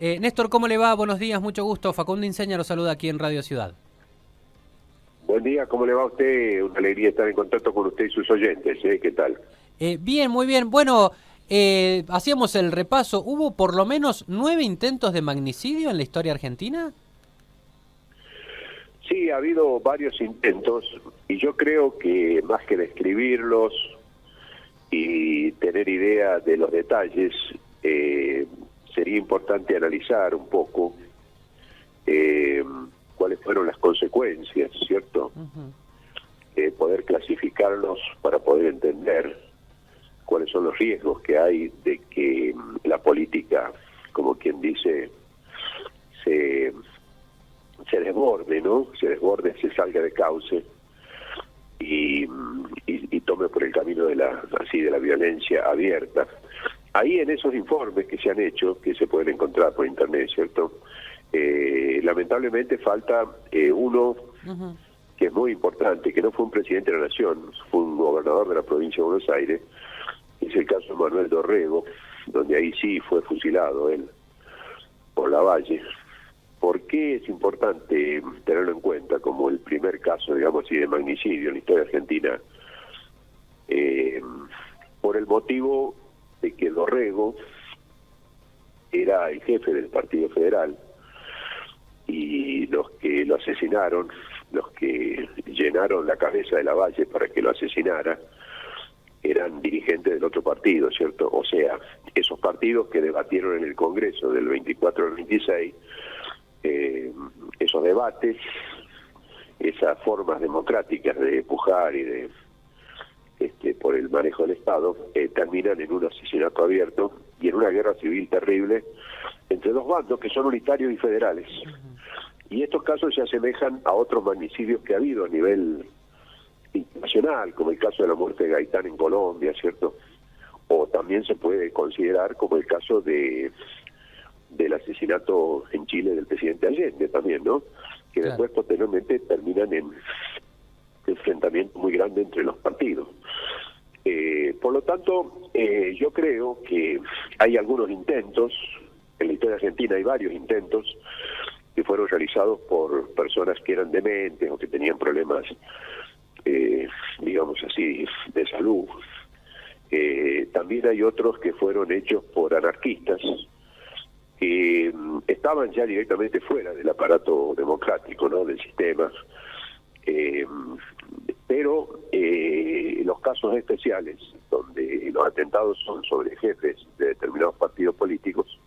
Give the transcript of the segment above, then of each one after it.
Néstor, ¿cómo le va? Buenos días, mucho gusto. Facundo Inseña lo saluda aquí en Radio Ciudad. Buen día, ¿cómo le va a usted? Una alegría estar en contacto con usted y sus oyentes, ¿eh? ¿Qué tal? Bien, muy bien. Bueno, hacíamos el repaso. ¿Hubo por lo menos 9 intentos de magnicidio en la historia argentina? Sí, ha habido varios intentos y yo creo que más que describirlos y tener idea de los detalles, sería importante analizar un poco cuáles fueron las consecuencias, ¿cierto? Poder clasificarlos para poder entender cuáles son los riesgos que hay de que la política, como quien dice, se desborde, ¿no? Se desborde, se salga de cauce y tome por el camino de la violencia abierta. Ahí en esos informes que se han hecho, que se pueden encontrar por internet, ¿cierto? Lamentablemente falta uno que es muy importante, que no fue un presidente de la nación, fue un gobernador de la provincia de Buenos Aires, es el caso de Manuel Dorrego, donde ahí sí fue fusilado él por Lavalle. ¿Por qué es importante tenerlo en cuenta como el primer caso, digamos así, de magnicidio en la historia argentina? Por el motivo de que Dorrego era el jefe del Partido Federal y los que lo asesinaron, los que llenaron la cabeza de Lavalle para que lo asesinara, eran dirigentes del otro partido, ¿cierto? O sea, esos partidos que debatieron en el Congreso del 24 al 26, esos debates, esas formas democráticas de pujar y de por el manejo del Estado, terminan en un asesinato abierto y en una guerra civil terrible entre dos bandos que son unitarios y federales. Y estos casos se asemejan a otros magnicidios que ha habido a nivel internacional, como el caso de la muerte de Gaitán en Colombia, ¿cierto? O también se puede considerar como el caso del asesinato en Chile del presidente Allende también, ¿no? Que Claro. después posteriormente terminan en enfrentamiento muy grande entre los partidos. Por lo tanto, yo creo que hay algunos intentos, en la historia argentina hay varios intentos que fueron realizados por personas que eran dementes o que tenían problemas, digamos así, de salud. También hay otros que fueron hechos por anarquistas que estaban ya directamente fuera del aparato democrático, ¿no? Del sistema. Pero los casos especiales, donde los atentados son sobre jefes de determinados partidos políticos,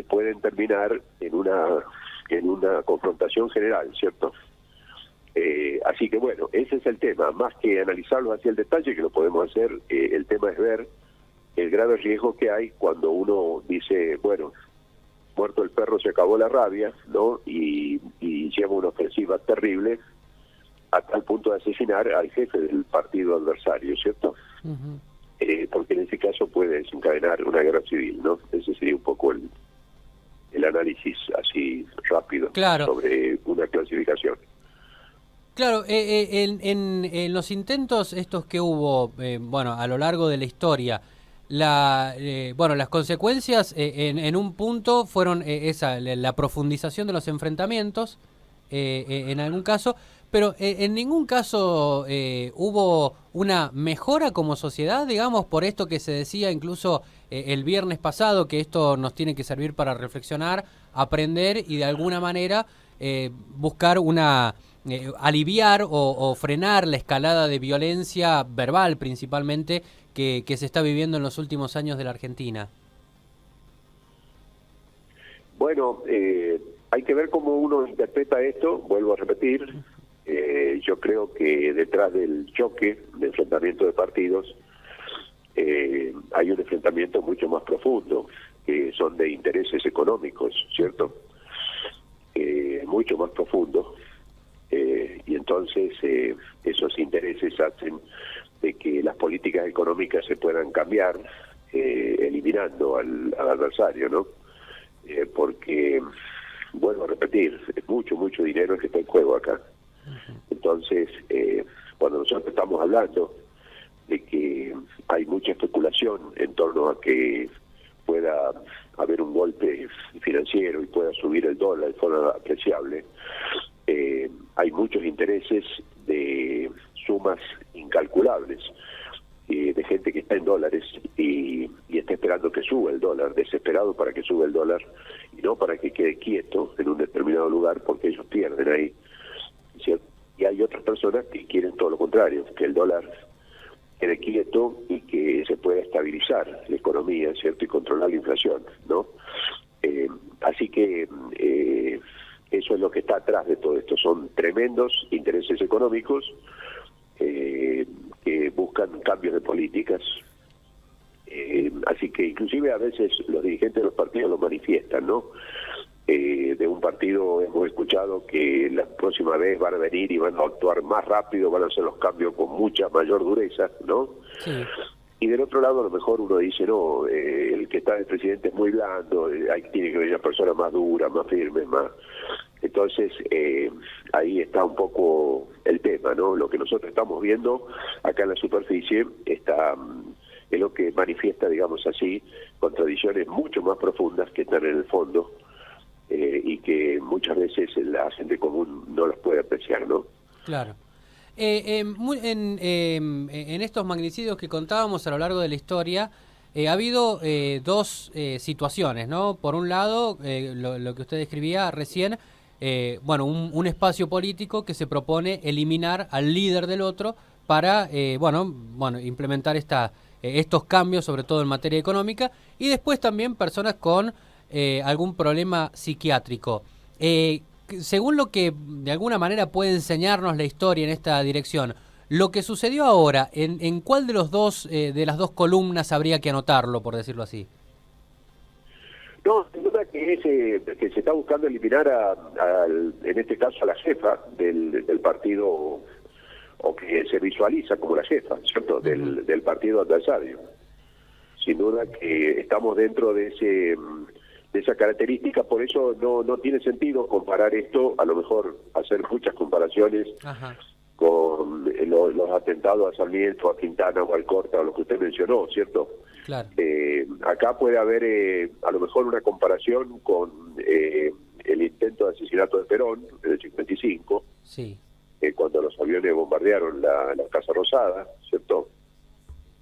pueden terminar en una confrontación general, ¿cierto? Así que bueno, ese es el tema, más que analizarlo hacia el detalle, que lo podemos hacer, el tema es ver el grave riesgo que hay cuando uno dice, bueno, muerto el perro se acabó la rabia, ¿no? Y lleva una ofensiva terrible a tal punto de asesinar al jefe del partido adversario, ¿cierto? Porque en ese caso puede desencadenar una guerra civil, ¿no? Ese sería un poco el análisis así rápido, Claro. sobre una clasificación. Claro, en los intentos estos que hubo, bueno, a lo largo de la historia, las consecuencias en un punto fueron la profundización de los enfrentamientos, en algún caso, pero en ningún caso hubo una mejora como sociedad, digamos, por esto que se decía incluso el viernes pasado, que esto nos tiene que servir para reflexionar, aprender y de alguna manera buscar aliviar o frenar la escalada de violencia verbal principalmente que se está viviendo en los últimos años de la Argentina. Bueno, hay que ver cómo uno interpreta esto, vuelvo a repetir. Yo creo que detrás del choque, de enfrentamiento de partidos, hay un enfrentamiento mucho más profundo, que son de intereses económicos, ¿cierto? Mucho más profundo. Y entonces esos intereses hacen de que las políticas económicas se puedan cambiar, eliminando al adversario, ¿no? Porque, vuelvo a repetir, es mucho dinero el que está en juego acá. Entonces, cuando nosotros estamos hablando de que hay mucha especulación en torno a que pueda haber un golpe financiero y pueda subir el dólar de forma apreciable, hay muchos intereses de sumas incalculables, de gente que está en dólares y está esperando que suba el dólar, desesperado para que suba el dólar y no para que quede quieto en un determinado lugar, porque ellos pierden ahí, ¿cierto? Y hay otras personas que quieren todo lo contrario, que el dólar quede quieto y que se pueda estabilizar la economía, ¿cierto? Y controlar la inflación, ¿no? Así que eso es lo que está atrás de todo esto. Son tremendos intereses económicos que buscan cambios de políticas. Así que inclusive a veces los dirigentes de los partidos lo manifiestan, ¿no? De un partido hemos escuchado que la próxima vez van a venir y van a actuar más rápido, van a hacer los cambios con mucha mayor dureza, ¿no? Sí. Y del otro lado a lo mejor uno dice, no, el que está de presidente es muy blando, tiene que venir una persona más dura, más firme, más... Entonces, ahí está un poco el tema, ¿no? Lo que nosotros estamos viendo acá en la superficie está... es lo que manifiesta, digamos así, contradicciones mucho más profundas que están en el fondo, y que muchas veces la gente común no las puede apreciar, ¿no? Claro. En estos magnicidios que contábamos a lo largo de la historia, ha habido dos situaciones, ¿no? Por un lado, lo que usted describía recién, bueno, un espacio político que se propone eliminar al líder del otro para, bueno, implementar estos cambios, sobre todo en materia económica, y después también personas con algún problema psiquiátrico. Según lo que de alguna manera puede enseñarnos la historia en esta dirección, lo que sucedió ahora, ¿en cuál de los dos de las dos columnas habría que anotarlo, por decirlo así? No, sin duda que se está buscando eliminar en este caso a la jefa del partido, o que se visualiza como la jefa, ¿cierto? Del partido adversario. Sin duda que estamos dentro de esa característica, por eso no tiene sentido comparar esto, a lo mejor hacer muchas comparaciones. Ajá. Con los atentados a Sarmiento, a Quintana o Alcorta, o lo que usted mencionó, ¿cierto? Claro. Acá puede haber a lo mejor una comparación con el intento de asesinato de Perón en el 55, sí. Cuando los aviones bombardearon la Casa Rosada, ¿cierto?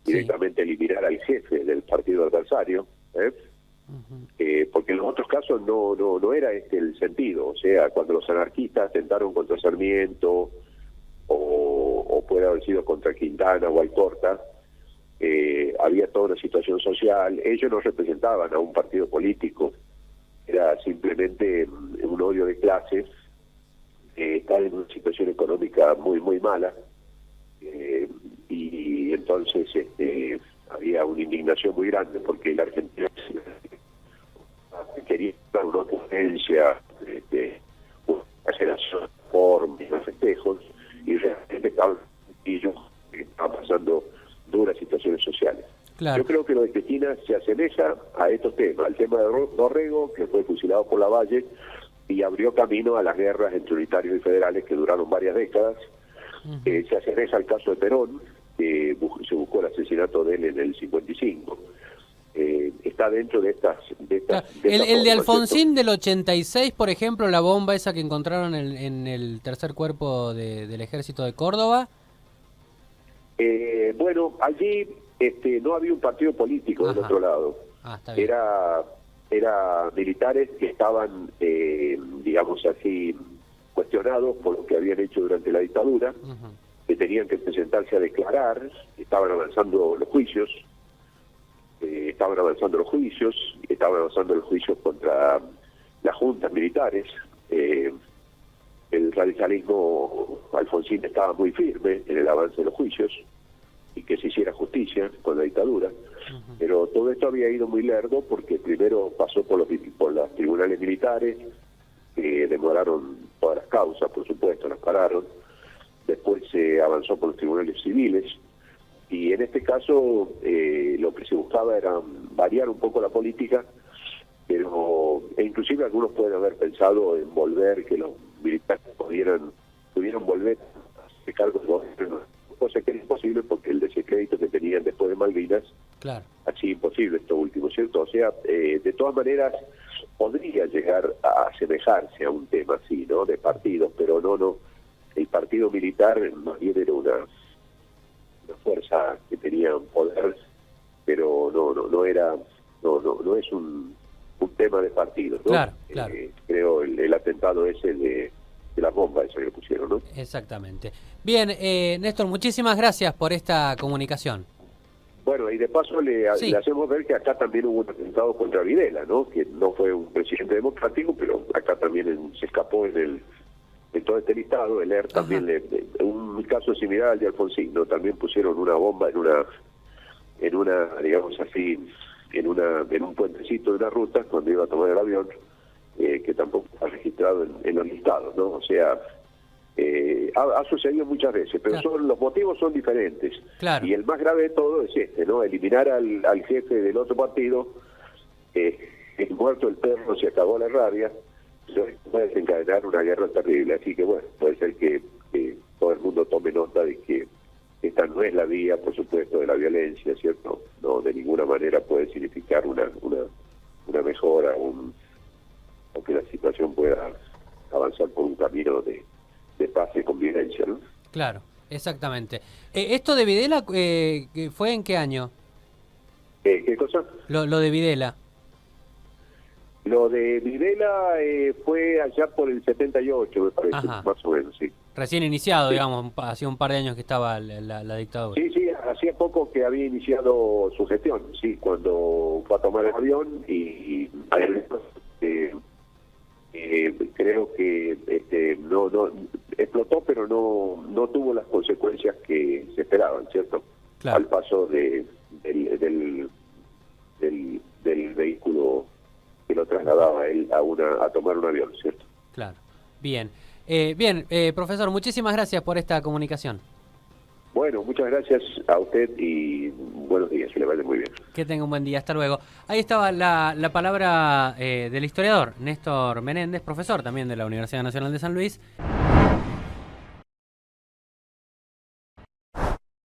Directamente eliminar al jefe del partido adversario, porque en los otros casos no era este el sentido. O sea, cuando los anarquistas atentaron contra Sarmiento, o puede haber sido contra Quintana o Alcorta, había toda una situación social. Ellos no representaban a un partido político, era simplemente un odio de clases, estar en una situación económica muy muy mala, y entonces había una indignación muy grande porque la Argentina quería una potencia, una aceleración por los festejos, y realmente estaban pasando duras situaciones sociales. Claro. Yo creo que lo de Cristina se asemeja a estos temas, al tema de Dorrego, que fue fusilado por Lavalle y abrió camino a las guerras entre unitarios y federales que duraron varias décadas. Se asemeja al caso de Perón, que se buscó el asesinato de él en el 55. Está dentro de estas claro. El de Alfonsín del 86, por ejemplo, la bomba esa que encontraron en el tercer cuerpo del ejército de Córdoba. Bueno, allí no había un partido político. Ajá. Del otro lado. Está bien. Era militares que estaban, digamos así, cuestionados por lo que habían hecho durante la dictadura, que tenían que presentarse a declarar, estaban avanzando los juicios, estaban avanzando los juicios contra las juntas militares. El radicalismo Alfonsín estaba muy firme en el avance de los juicios y que se hiciera justicia con la dictadura, pero todo esto había ido muy lerdo porque primero pasó por los tribunales militares, que demoraron todas las causas, por supuesto, las pararon. Después se avanzó por los tribunales civiles, y en este caso lo que se buscaba era variar un poco la política, pero inclusive algunos pueden haber pensado en volver, que los militares pudieran volver a hacer cargos de gobierno, cosa que era imposible porque el descrédito que tenían después de Malvinas Claro. Así imposible esto último, ¿cierto? O sea, de todas maneras podría llegar a asemejarse a un tema así, ¿no? De partidos, pero no. El partido militar más bien era una fuerza que tenía un poder, pero no es un tema de partidos, ¿no? Claro. Creo el atentado ese de la bomba esa que pusieron, ¿no? Exactamente. Bien, Néstor, muchísimas gracias por esta comunicación. Bueno, y de paso le hacemos ver que acá también hubo un atentado contra Videla, ¿no? Que no fue un presidente democrático, pero acá también se escapó en todo este listado. El ER también, un caso similar al de Alfonsín, ¿no? También pusieron una bomba en una digamos así, en un puentecito de una ruta cuando iba a tomar el avión, que tampoco está registrado en los listados, ¿no? O sea, ha sucedido muchas veces, pero claro, los motivos son diferentes. Claro. Y el más grave de todo es este, ¿no? Eliminar al jefe del otro partido, muerto el perro, se acabó la rabia, puede desencadenar una guerra terrible. Así que bueno, puede ser que todo el mundo tome nota de que esta no es la vía, por supuesto, de la violencia, ¿cierto? No, de ninguna manera puede significar una mejora o que la situación pueda avanzar por un camino de paz y convivencia, ¿no? Claro, exactamente. ¿Esto de Videla fue en qué año? ¿Qué cosa? Lo de Videla. Lo de Videla fue allá por el 78, me parece. Ajá. Más o menos, sí. Recién iniciado, sí, digamos, hacía un par de años que estaba la dictadura. Sí, hacía poco que había iniciado su gestión, sí, cuando fue a tomar el avión y creo que no explotó, pero no tuvo las consecuencias que se esperaban, ¿cierto? Claro. Al paso del vehículo que lo trasladaba a él a tomar un avión, ¿cierto? Claro. Bien. Profesor, muchísimas gracias por esta comunicación. Bueno, muchas gracias a usted y buenos días, que le vaya muy bien. Que tenga un buen día, hasta luego. Ahí estaba la palabra del historiador Néstor Menéndez, profesor también de la Universidad Nacional de San Luis.